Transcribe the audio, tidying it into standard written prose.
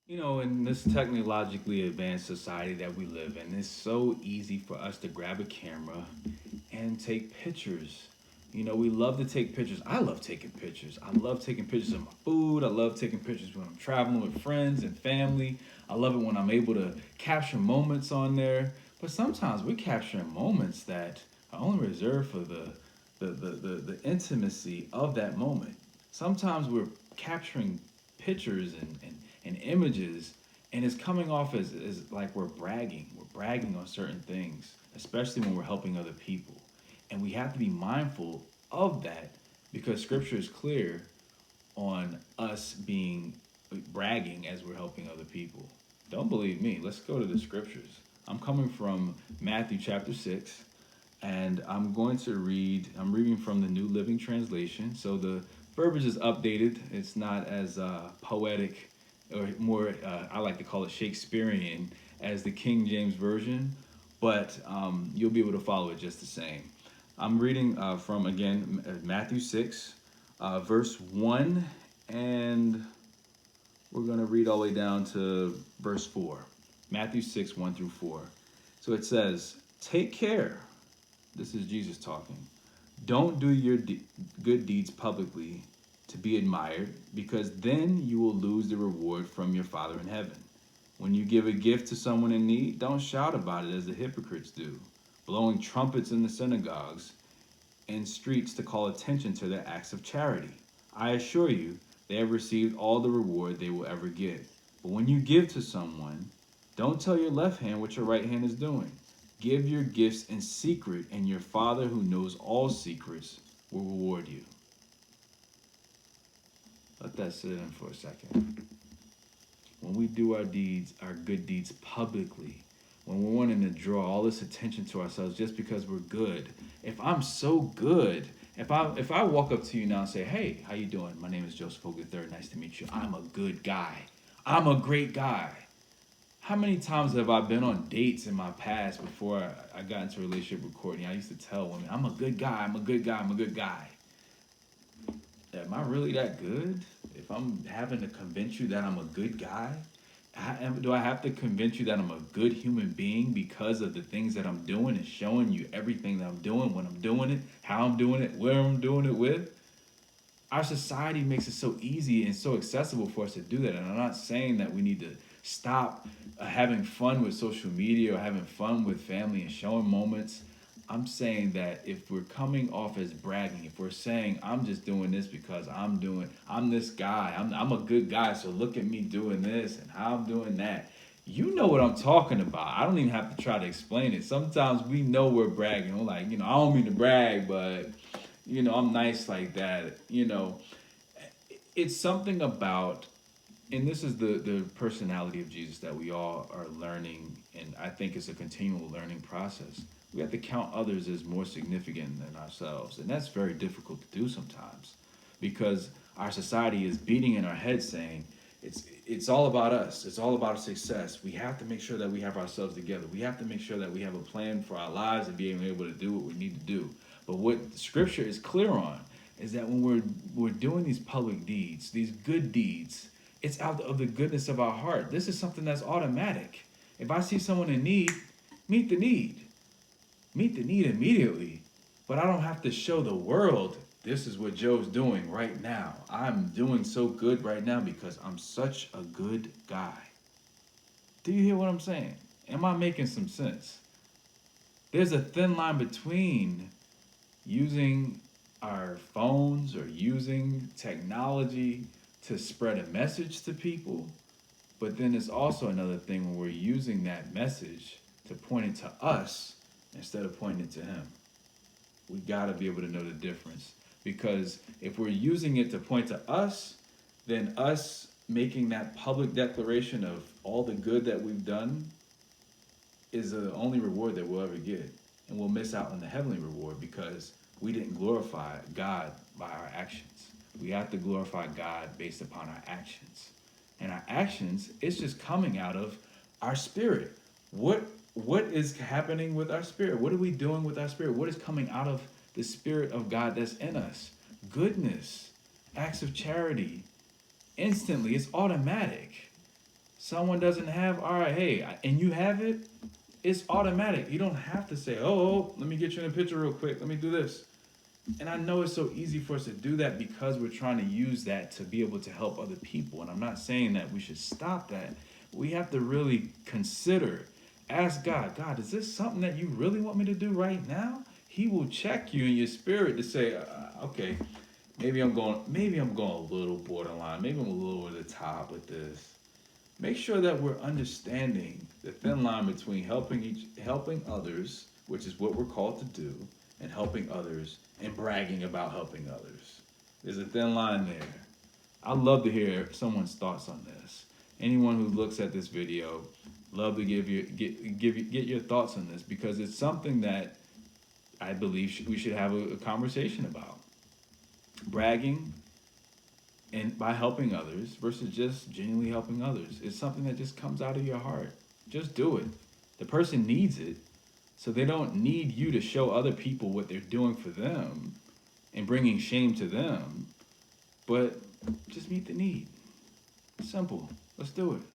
In this technologically advanced society that we live in, it's so easy for us to grab a camera and take pictures. We love to take pictures. I love taking pictures. I love taking pictures of my food. I love taking pictures when I'm traveling with friends and family. I love it when I'm able to capture moments on there. But sometimes we're capturing moments that are only reserved for the intimacy of that moment. Sometimes we're capturing pictures and images, and it's coming off as like we're bragging. We're bragging on certain things, especially when we're helping other people. And we have to be mindful of that because scripture is clear on us being bragging as we're helping other people. Don't believe me? Let's go to the scriptures. I'm coming from Matthew chapter 6, and I'm reading from the New Living Translation. So the verbiage is updated. It's not as poetic or more, I like to call it Shakespearean as the King James Version, but you'll be able to follow it just the same. I'm reading from, again, Matthew 6, verse 1, and we're going to read all the way down to verse 4. Matthew 6, 1 through 4. So it says, "Take care." This is Jesus talking. "Don't do your good deeds publicly to be admired, because then you will lose the reward from your Father in heaven. When you give a gift to someone in need, don't shout about it as the hypocrites do, blowing trumpets in the synagogues and streets to call attention to their acts of charity. I assure you, they have received all the reward they will ever get. But when you give to someone, don't tell your left hand what your right hand is doing. Give your gifts in secret, and your Father who knows all secrets will reward you." Let that sit in for a second. When we do our good deeds publicly, when we're wanting to draw all this attention to ourselves just because we're good. If I'm so good, if I walk up to you now and say, "Hey, how you doing? My name is Joseph Hogan III. Nice to meet you. I'm a good guy. I'm a great guy." How many times have I been on dates in my past before I got into a relationship with Courtney? I used to tell women, "I'm a good guy. I'm a good guy. I'm a good guy." Am I really that good? If I'm having to convince you that I'm a good guy, do I have to convince you that I'm a good human being because of the things that I'm doing and showing you everything that I'm doing, when I'm doing it, how I'm doing it, where I'm doing it with? Our society makes it so easy and so accessible for us to do that. And I'm not saying that we need to stop having fun with social media or having fun with family and showing moments. I'm saying that if we're coming off as bragging, if we're saying I'm just doing this because I'm this guy, I'm a good guy, so look at me doing this and how I'm doing that. You know what I'm talking about. I don't even have to try to explain it. Sometimes we know we're bragging. We're like, I don't mean to brag, but I'm nice like that. It's something about, and this is the personality of Jesus that we all are learning, and I think it's a continual learning process. We have to count others as more significant than ourselves, and that's very difficult to do sometimes, because our society is beating in our head saying it's all about us. It's all about our success. We have to make sure that we have ourselves together. We have to make sure that we have a plan for our lives and being able to do what we need to do. But what the scripture is clear on is that when we're doing these public deeds, these good deeds, it's out of the goodness of our heart. This is something that's automatic. If I see someone in need, meet the need. Meet the need immediately. But I don't have to show the world this is what Joe's doing right now. I'm doing so good right now because I'm such a good guy. Do you hear what I'm saying? Am I making some sense? There's a thin line between using our phones or using technology to spread a message to people. But then it's also another thing when we're using that message to point it to us instead of pointing it to him. We got to be able to know the difference. Because if we're using it to point to us, then us making that public declaration of all the good that we've done is the only reward that we'll ever get. And we'll miss out on the heavenly reward because we didn't glorify God by our actions. We have to glorify God based upon our actions. And our actions, it's just coming out of our spirit. What is happening with our spirit? What are we doing with our spirit? What is coming out of the spirit of God that's in us? Goodness, acts of charity, instantly, it's automatic. Someone doesn't have, all right, hey, and you have it, it's automatic. You don't have to say, let me get you in a picture real quick. Let me do this. And I know it's so easy for us to do that because we're trying to use that to be able to help other people. And I'm not saying that we should stop that. We have to really consider, ask God, God, is this something that you really want me to do right now? He will check you in your spirit to say, okay, maybe I'm going a little borderline. Maybe I'm a little over the top with this. Make sure that we're understanding the thin line between helping others, which is what we're called to do, and helping others and bragging about helping others. There's a thin line there. I'd love to hear someone's thoughts on this. Anyone who looks at this video, love to get your thoughts on this because it's something that I believe we should have a conversation about. Bragging and by helping others versus just genuinely helping others. It's something that just comes out of your heart. Just do it. The person needs it, so they don't need you to show other people what they're doing for them and bringing shame to them, but just meet the need. Simple. Let's do it.